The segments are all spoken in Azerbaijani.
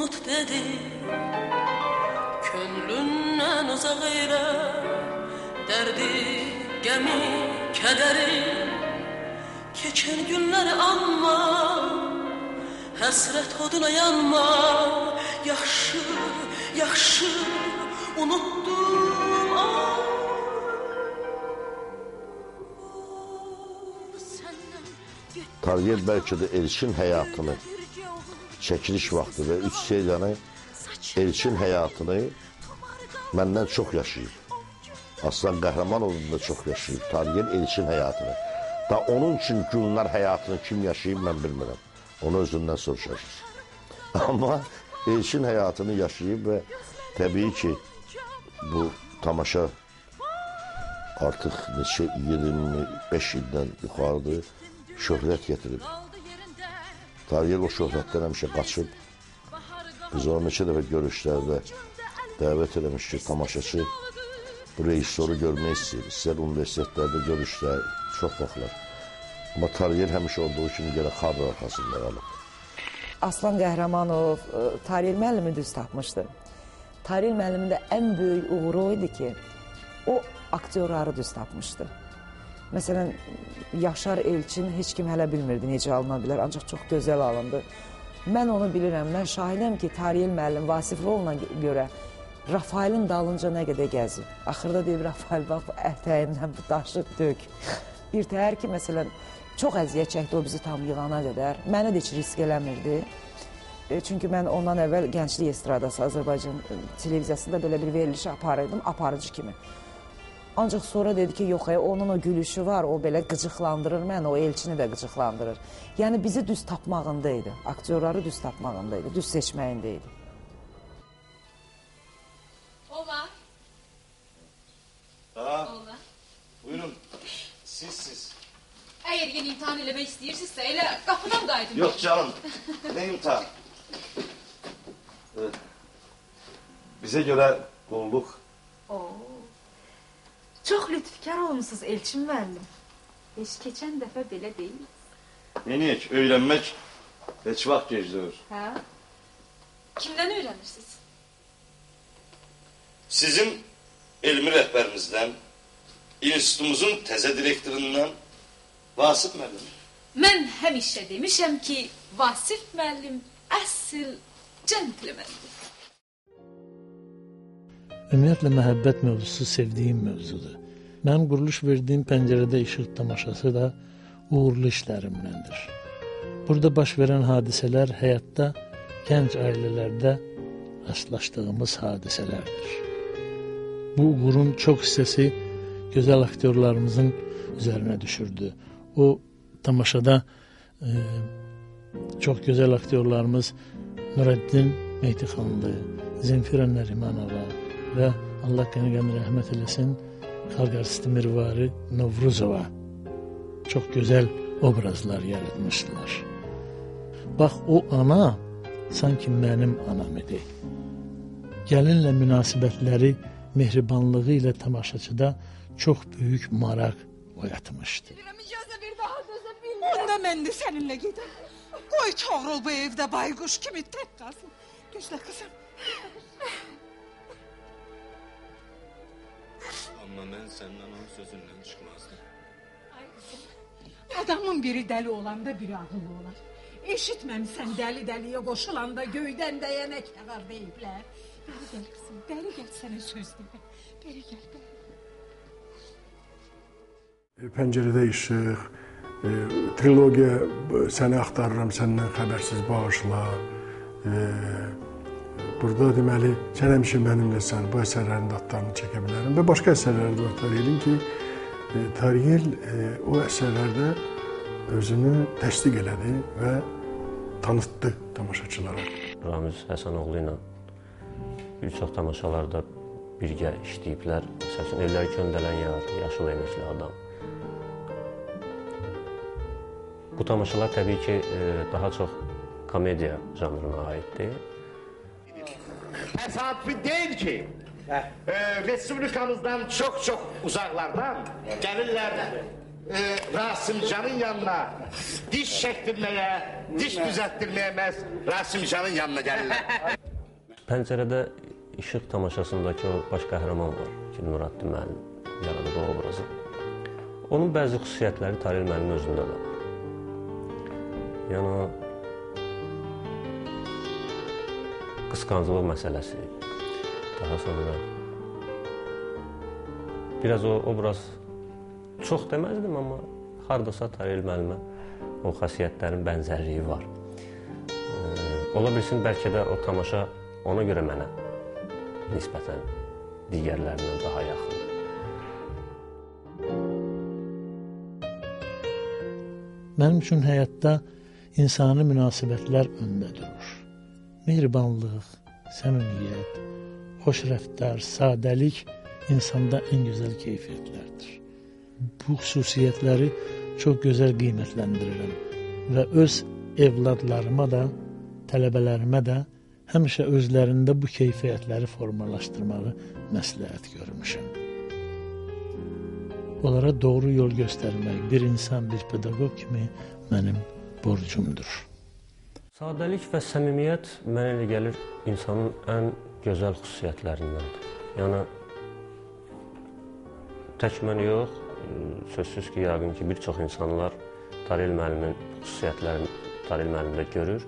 unut dedi. Könlündən uzaq eylə, dərdi, gəmi, kədəri. Keçən günləri anma, həsrət oduna yanma. Yaxşı, yaxşı, unutdum. Taryel bəlkə də Elçin həyatını, çəkiliş vaxtı və 3 seriyanı, Elçin həyatını məndən çox yaşayıb. Aslan Qəhrəmanov'un da çox yaşayıb. Taryel Elçin həyatını. Da onun üçün Gülnar həyatını kim yaşayıb mən bilmirəm. Onu özündən soruşacaq. Amma Elçin həyatını yaşayıb və təbii ki, bu tamaşa artıq neçə 25 ildən yuxarıdır, şöhrət getirib. Taryel o şöhrətdən həmişə qaçıb. Biz o neçə dəfə görüşlərdə dəvət eləmiş ki, tamaşaçı bu rejissoru görmək istəyir. İstər universitetlərdə görüşlər, çox vaxtlar. Amma Taryel həmişə olduğu kimi gələ xarr arxasında qalıb. Aslan Qəhrəmanov Taryel müəllimi düz tapmışdı. Taryel müəllimin də ən böyük uğuru o idi ki, o aktyorları düz tapmışdı. Məsələn, Yaşar Elçin heç kim hələ bilmirdi necə alına bilər, ancaq çox gözəl alındı. Mən onu bilirəm, mən şahidəm ki, Taryel müəllim Vasifovla görə Rafaelin dalınca nə qədər gəzib. Axırda deyib, Rafael, bax, ətəyindən daşı dök. Bir təhər ki, məsələn, çox əziyyət çəkdi o bizi tam yığana qədər. Mənə də heç risk eləmirdi. Çünki mən ondan əvvəl Gənclik Estradası Azərbaycan televiziyasında belə bir veriliş aparırdım, aparıcı kimi. Ancaq sonra dedi ki, yox, onun o gülüşü var, o belə qıcıqlandırır məni, o Elçini də qıcıqlandırır. Yəni bizi düz tapmağındaydı, aktyorları düz tapmağındaydı, düz seçməyindəydi. Ola. Ola. Buyurun, siz. Əgər yeni imtihan eləmək istəyirsinizsə, elə qapıdan qaydım. Yox canım, nə imtihan? Bizə görə qulluq. Çox lütfikar olmuşsunuz Elçin müəllim. Heç keçən dəfə belə deyil. Yeniyək, öyrənmək heç vaxt gecdir. Hə? Kimdən öyrənirsiniz? Sizin elmi rəhbərimizdən, institutumuzun təzə direktorundan, Vasif müəllim. Mən həmişə demişəm ki, Vasif müəllim əsl centlemendir. Ümumiyyətlə, məhəbbət mövzusu sevdiyim mövzudur. Mənim quruluş verdiyim Pəncərədə İşıq tamaşası da uğurlu işlərimdəndir. Burada baş verən hadisələr həyatda, gənc ailələrdə rastlaşdığımız hadisələrdir. Bu uğurun çox hissəsi gözəl aktyorlarımızın üzərinə düşürdü. O tamaşada çox gözəl aktyorlarımız Nurəddin Mehtixanlı, Zemfira Nərimanova və Allah qəni rəhmət eləsin, xalq artisti Mirvari Novruzova çox gözəl obrazlar yaratmışdılar. Bax, o ana sanki mənim anam idi. Gəlinlə münasibətləri, mehribanlığı ilə tamaşaçıda çox böyük maraq oyatmışdı. Onda mən də səninlə gedəm. Qoy Toğrul bu evdə bayquş kimi tək qalsın. Gözlə qızım. Amma mən səndən onun sözündən çıxmazdım. Adamın biri dəli olanda biri ağıllı olar. Eşitməmsən dəli-dəliyə qoşulanda göydən dəyənə kəğar deyiblər. Bəri gəl qızım, bəri gəl sənə söz deyəm. Bəri gəl, bəri. Pəncərədə işıq, trilogiya səni axtarıram, səndən xəbərsiz bağışla. Burada deməli, sən həmişə mənimləsən, bu əsərlərin dadlarını çəkə bilərəm və başqa əsərlərdə var Taryelin ki, Taryel o əsərlərdə özünü təsdiq elədi və tanıtdı tamaşaçılara. Ramiz Həsənoğlu ilə bir çox tamaşalarda birgə işləyiblər. Məsəl üçün, Evləri Köndələn Yar, Yaşıl Eynəkli Adam. Bu tamaşalar təbii ki, daha çox komediya janrına aiddir. Təsadüfi deyil ki, Respublikamızdan çox uzaqlardan gəlirlər Rasimcanın yanına diş çəkdirməyə, diş düzəltdirməyə məhz Rasimcanın yanına gəlirlər. Pəncərədə İşıq tamaşasındakı o baş qəhrəman var ki, Nurəddin müəllim yaradığı obrazı. Onun bəzi xüsusiyyətləri Tarel müəllimin özündə də var. Yəni, qısqancılıq məsələsi, daha sonra biraz o obraz çox deməzdim, amma hardasa Tarel müəllimə o xasiyyətlərin bənzərliyi var. Ola bilsin, bəlkə də o tamaşa ona görə mənə nisbətən digərlərindən daha yaxındır. Mənim üçün həyatda insani münasibətlər öndə durur. Mehribanlıq, səmimiyyət, xoş rəftar, sadəlik insanda ən gözəl keyfiyyətlərdir. Bu xüsusiyyətləri çox gözəl qiymətləndirirəm və öz evladlarıma da, tələbələrimə də həmişə özlərində bu keyfiyyətləri formalaşdırmağı məsləhət görmüşəm. Onlara doğru yol göstərmək bir insan, bir pedaqoq kimi mənim borcumdur. Sadəlik və səmimiyyət mənə elə gəlir insanın ən gözəl xüsusiyyətlərindəndir. Yəni, tək mən yox, sözsüz ki, yəqin ki, bir çox insanlar Tarel müəllimin xüsusiyyətlərini Tarel müəllimdə görür.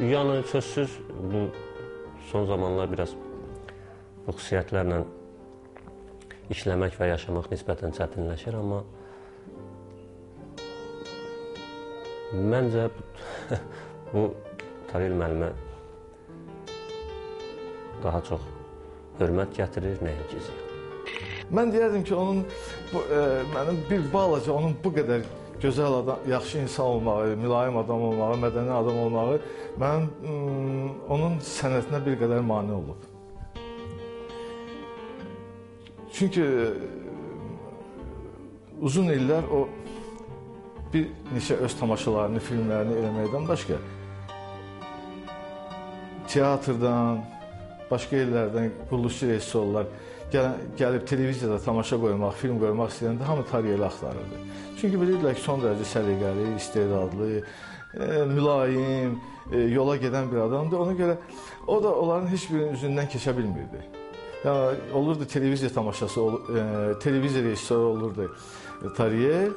Yəni, sözsüz bu son zamanlar biraz bu xüsusiyyətlərlə işləmək və yaşamaq nisbətən çətinləşir, amma məncə bu Tarel müəllimə daha çox hörmət gətirir, nəinki ziyan. Mən deyərdim ki, mənim bir balaca onun bu qədər gözəl adam, yaxşı insan olmağı, mülayim adam olmağı, mədəni adam olmağı mənim onun sənətinə bir qədər mane olub. Çünki uzun illər o bir neçə öz tamaşalarını, filmlərini eləməkdən başqa teatrdan, başqa yerlərdən quruluşçu rejissorlar gəlib televiziyada tamaşa qoymaq, film qoymaq istəyəndə hamı Tareli axtarırdı. Çünki bilirdilər ki, son dərəcə səliqəli, istedadlı, mülayim, yola gedən bir adamdır. Ona görə o da onların heç birinin üzündən keçə bilmirdi. Yəni, olurdu televiziya tamaşası, televiziya rejissoru olurdu Tariyel,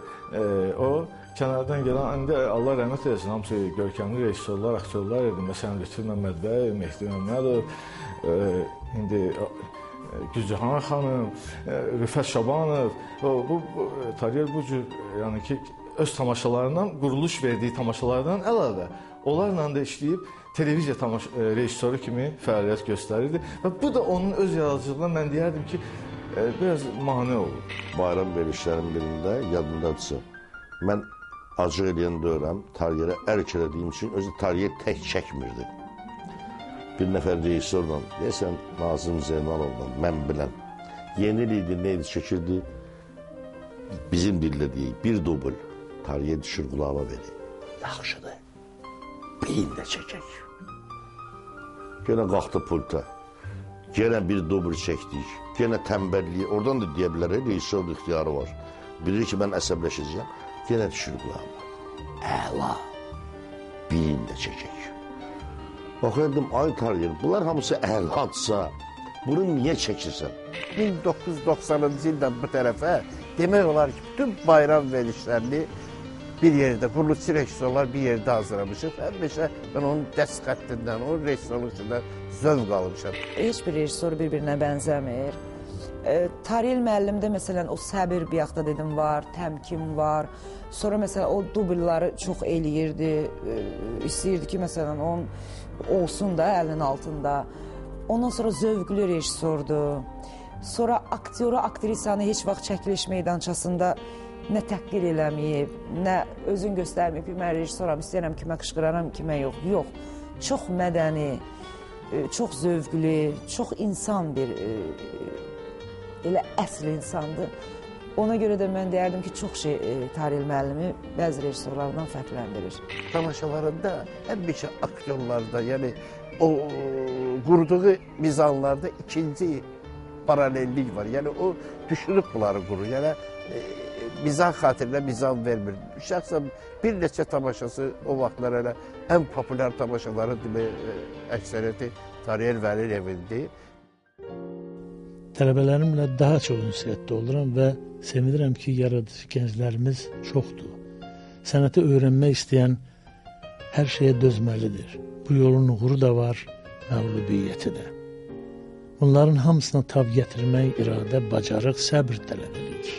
o kənardan gələn, indi Allah rəhmət eləsin, hamısı görkəmli rejissorlar, aktyorlar idi. Məsələn, Lütfü Məmmədbəy, Mehdi Məmmədov, indi Güzcihan xanım, Rüfət Şabanov, bu Tariyel bu cür, yəni ki, öz tamaşalarından, quruluş verdiyi tamaşalardan əlavə, onlarla da işləyib televiziya rejissoru kimi fəaliyyət göstərirdi. Və bu da onun öz yaradıcılığına mən deyərdim ki, biraz mane olur. Bayram verilişlərin birində yadındadırsa, mən acıq eləyən dövrəm, Tariyelə ərk elədiyim üçün özü Tariyel tək çəkmirdi. Bir nəfər rejissorla, deyəsən Nazım Zeynalovla, mən bilən, yeni idi, neydi, çəkirdi, bizim dillə deyək, bir dubl, Tariyel düşür qulağıma verir. Yaxşıdır, beyin də çəkək. Yenə qalxdı pulta, yenə bir dubl çəkdik, yenə təmbəlliyi, oradan da deyə bilər, rejissor ixtiyarı var. Bilir ki, mən əsəbləşəcəyəm, yenə düşür qulağıma. Əla, beyin də çəkək. Baxırdım, ay Tariyel, bunlar hamısı əhladsa, bunu niyə çəkirsən? 1990-cı ildən bu tərəfə demək olar ki, bütün bayram verilişlərini bir yerdə, quruluşçu rejissorlar bir yerdə hazırlamışıq. Həmişə mən onun dəst xəttindən, onun rejissorluğundan zövq almışam. Heç bir rejissor bir-birinə bənzəmir. Tariyel müəllimdə məsələn o səbir bir yaxda dedim var, təmkin var. Sonra məsələn o dublları çox eləyirdi, istəyirdi ki, məsələn onun olsun da əlinin altında. Ondan sonra zövqlü rejissordur. Sonra aktyoru, aktrisanı heç vaxt çəkiliş meydançasında nə təhqir eləməyib, nə özün göstərməyib ki, mən rejissoram, istəyirəm kimə qışqıraram, kimə yox. Yox, çox mədəni, çox zövqlü, çox insan bir, elə əsl insandır. Ona görə də mən deyərdim ki, çox şey Tariyel müəllimi bəzi rejissorlardan fərqləndirir. Tamaşalarında həmişə aktyorlarda, yəni o qurduğu mizanlarda ikinci paralellik var. Yəni o düşünüb bunları qurur. Yəni mizah xatirinə mizah vermir. Şəxsən bir neçə tamaşası o vaxtlar elə ən populyar tamaşaların əksəriyyəti Tariyel Vəliyevindi. Tələbələrimlə daha çox ünsiyyətdə oluram və sevinirəm ki, yaradıcı gənclərimiz çoxdur. Sənəti öyrənmək istəyən hər şeyə dözməlidir. Bu yolun uğuru da var, məğlubiyyəti də. Bunların hamısına tab gətirmək iradə, bacarıq, səbr tələb edir.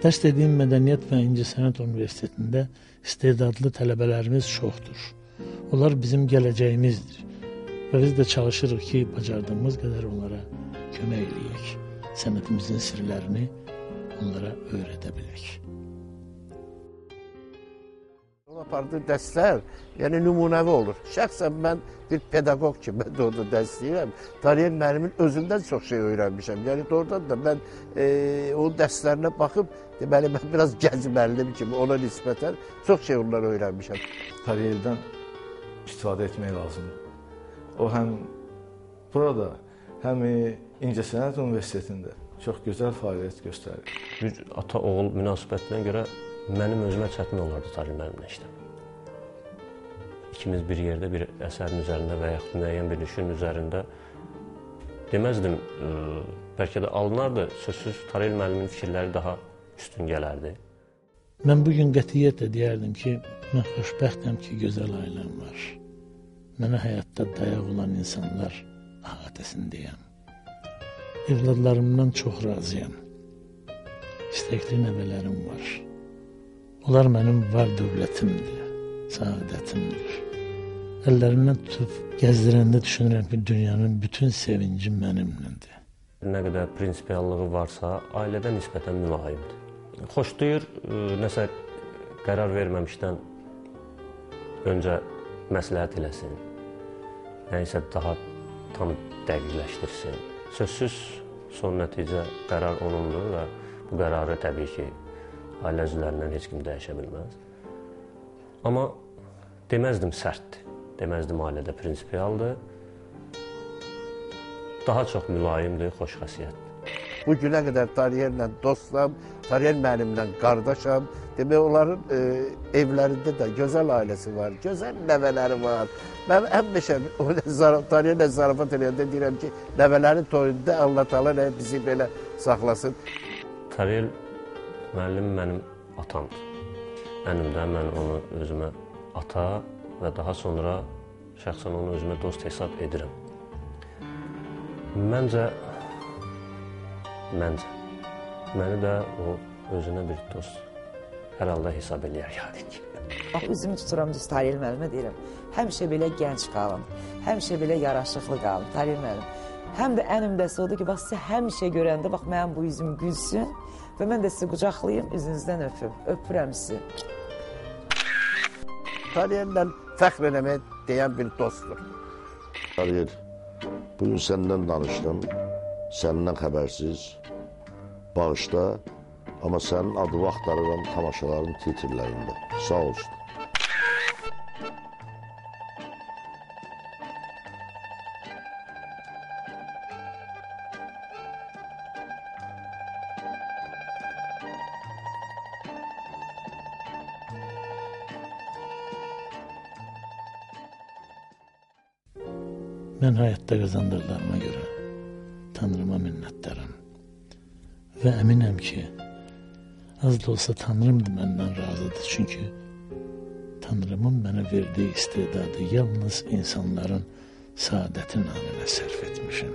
Dərs dediyim Mədəniyyət və İncəsənət Universitetində istedadlı tələbələrimiz çoxdur. Onlar bizim gələcəyimizdir və biz də çalışırıq ki, bacardığımız qədər onlara kömək eləyək, sənətimizin sirlərini onlara öyrədə bilək. Apardığı dərslər, yəni nümunəvi olur. Şəxsən mən bir pedaqoq kimi mən də orada dərs deyirəm. Tariyel müəllimin özündən çox şey öyrənmişəm. Yəni doğrudan da mən o dərslərinə baxıb, deməli mən biraz gənc müəllim kimi ona nisbətən çox şey ondan öyrənmişəm. Tariyeldən istifadə etmək lazımdır. O həm burada, həm İncəsənət Universitetində çox gözəl fəaliyyət göstərir. Bir ata-oğul münasibətinə görə mənim özümə çətin olardı Tariyel müəllimlə işləmək. İkimiz bir yerdə bir əsərin üzərində və yaxud müəyyən bir işin üzərində deməzdim, bəlkə də alınardı, sözsüz Tariyel müəllimin fikirləri daha üstün gələrdi. Mən bugün qətiyyətlə deyərdim ki, mən xoşbəxtəm ki, gözəl ailəm var. Mənə həyatda dayaq olan insanlar əhatəsindəyəm. Evladlarımdan çox razıyam. İstəkli nəvələrim var. Onlar mənim var dövlətimdir, saadətimdir. Əllərimdən tutub gəzdirəndə düşünürəm ki, dünyanın bütün sevinci mənimlədir. Nə qədər prinsipiallığı varsa, ailədə nisbətən mülayimdir. Xoşlayır, nəsə qərar verməmişdən öncə məsləhət eləsin, nəyisə daha tam dəqiqləşdirsin. Sözsüz son nəticə qərar onundur və bu qərarı təbii ki, ailə üzvlərindən heç kim dəyişə bilməz. Amma deməzdim sərtdir, deməzdim ailədə prinsipialdır, daha çox mülayimdir, xoş xəsiyyətdir. Bu günə qədər Tariyellə dostam, Tariyel müəllimlə qardaşam. Demək, onların evlərində də gözəl ailəsi var, gözəl nəvələri var. Mən həmişə Tariyellə zarafat eləyəndə deyirəm ki, nəvələrin toyunda Allah Teala bizi belə saxlasın. Tariyel müəllim mənim atamdır. Mənimdə mən onu özümə ata və daha sonra şəxsən onu özümə dost hesab edirəm. Məncə, məni də o özünə bir dost hər halda hesab eləyər yəqin ki. Üzümü tuturam düz Tariyel müəllimə deyirəm. Həmişə belə gənc qalın, həmişə belə yaraşıqlı qalın Tariyel müəllim. Həm də ən ümdəsi odur ki, bax sizə həmişə görəndə bax mənim bu üzüm gülsün və mən də sizi qucaqlayım, üzünüzdən öpüm. Öpürəm sizi. Tariyellə fəxr eləmək deyən bir dostdur. Tariyel, bugün səndən danışdım, səndən xəbərsiz, bağışda, amma sənin adını axtarıram tamaşaların titrlərində. Sağ olsun. Mən həyatda qazandıqlarıma görə Tanrıma minnətdaram və əminəm ki, az da olsa Tanrım da məndən razıdır, çünki Tanrımın mənə verdiyi istedadı yalnız insanların saadəti naminə sərf etmişim.